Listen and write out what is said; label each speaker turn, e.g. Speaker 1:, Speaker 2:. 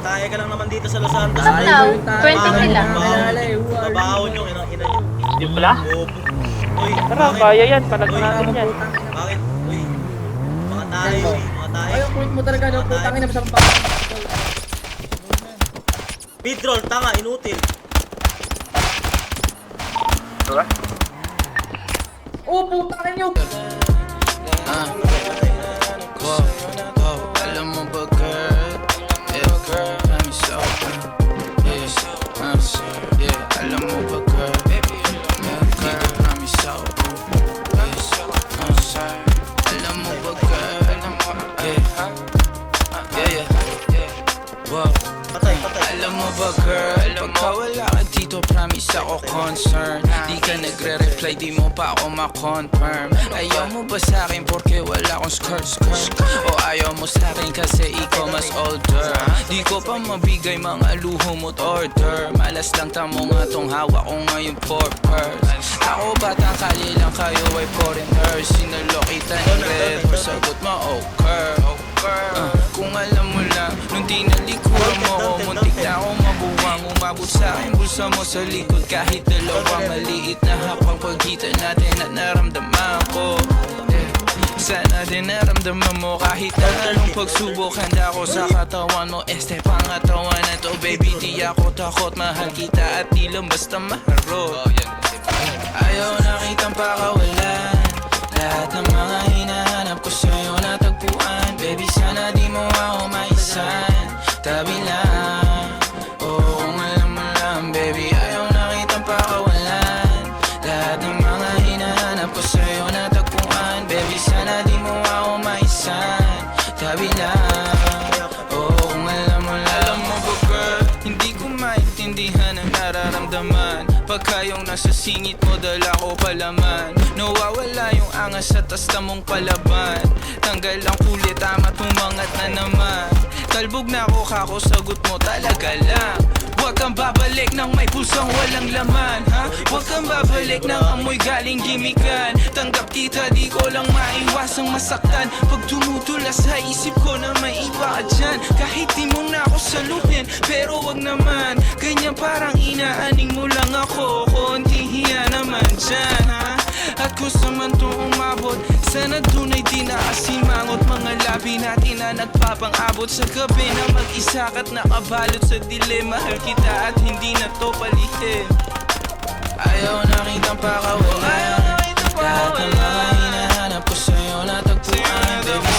Speaker 1: Kaya ka lang naman dito sa Los Santos.
Speaker 2: Stop now. 20 sila.
Speaker 1: Babahon yung ina nyo.
Speaker 3: Hindi pala?
Speaker 1: Uy,
Speaker 3: Tara, kaya yan. Palag natin yan.
Speaker 1: Bakit? Uy, mga tayo, mga tayo.
Speaker 4: Ay, ang point mo talaga, no? Putangin na masang baka.
Speaker 1: Midroll, tanga, inutil.
Speaker 3: Diba?
Speaker 4: Oh, putangin nyo!
Speaker 5: Alam mo ba girl, yeah girl, let me show you. Yeah, alam mo ba girl, yeah girl, let me show you. Alam mo ba girl, yeah, wow. Alam mo ba girl, pagka wala ka dito, promise ako concern. Di ka nagre-reply, di mo pa ako ma-confirm. Ayaw mo ba sa'kin porque wala akong skirt? O ayaw mo sa'kin kasi ikaw mas older? Di ko pa mabigay mga luho mo't order. Malas lang tamo nga tong hawak ko ngayon for purse. Ako batang kali lang, kayo ay foreigner. Sinalo kita ng red, sagot mo okay. Kung alam mo lang, nung tinalikuran mo ko, muntik na ako mabuwang. Umabot sa'kin bulsa mo sa likod, kahit dalawang maliit na hakbang pagitan natin at naramdaman ko. Sana din naramdaman mo kahit na anong pagsubok. Handa ko sa katawan mo, este pangatawan na to. Baby, di ako takot, mahal kita at di lang basta maharot. Ayaw nakitang pakawalan, lahat ng mga hinahanap ko sa'yo natagpuan. Baby, sana di mo ako maisan, tabi lang. Oo, kung alam mo lang, baby, ayaw nakitang pakawalan, lahat ng mga hinahanap ko sa'yo natagpuan. Baby, sana di mo ako maisan, tabi lang. Oo, kung alam mo lang. Alam mo ba girl, hindi ko maintindihan ang nararamdaman pagka yung nasa singit mo, dala ko palaman. Nawawala yung angas sa tasta mong palaban. Tanggal ang kulit, tama tumangat na naman. Talbog na ako, kako sagot mo talaga lang. Huwag kang babalik ng may pusong walang laman, ha? Huwag kang babalik ng amoy galing gimikan. Tanggap kita, di ko lang maiwasang masaktan. Pag tumutula sa isip ko na may iba ka dyan, kahit di mo na ako saluhin, pero wag naman ganyan, parang inaaning mo lang ako. Konti hiya naman dyan, ha? At gusto man to umabot, sana dunay di nakasimangot. Mga labi natin na nagpapang-abot sa gabi na mag-isa ka't nakabalot sa dilim. Mahal kita at hindi na to palihim. Ayaw nakitang pakawalan, lahat ng mga hinahanap ko sa'yo natagpuan. Baby,